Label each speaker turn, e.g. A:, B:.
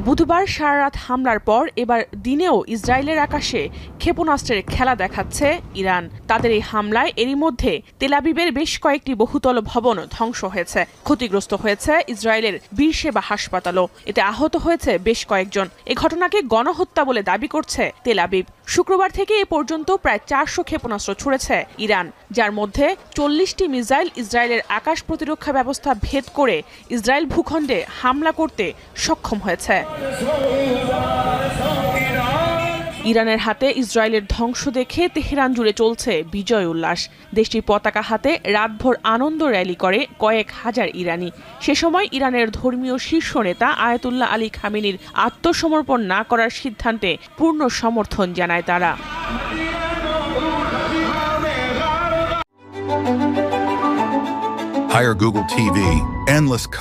A: বুধবার সারারাত হামলার পর এবার দিনেও ইসরায়েলের আকাশে ক্ষেপণাস্ত্রের খেলা দেখাচ্ছে ইরান। তাদের এই হামলায় এরই মধ্যে তেল আবিবের বেশ কয়েকটি বহুতল ভবন ধ্বংস হয়েছে। ক্ষতিগ্রস্ত হয়েছে ইসরায়েলের বীরসেবা হাসপাতালও। এতে আহত হয়েছে বেশ কয়েকজন। এ ঘটনাকে গণহত্যা বলে দাবি করছে তেল আবিব। শুক্রবার থেকে এ পর্যন্ত প্রায় 400 ক্ষেপণাস্ত্র ছুড়েছে ইরান, যার মধ্যে 40টি মিসাইল ইসরায়েলের আকাশ প্রতিরক্ষা ব্যবস্থা ভেদ করে ইসরায়েল ভূখণ্ডে হামলা করতে সক্ষম হয়েছে। ইরানের হাতে ইসরায়েলের ধ্বংস দেখে তেহরান জুড়ে চলছে বিজয় উল্লাস। দেশটির পতাকা হাতে রাতভর আনন্দ র্যালি করে কয়েক হাজার ইরানি। সে সময় ইরানের ধর্মীয় শীর্ষ নেতা আয়াতুল্লাহ আলী খামেনির আত্মসমর্পণ না করার সিদ্ধান্তে পূর্ণ সমর্থন জানায় তারা।
B: Hire Google TV, endless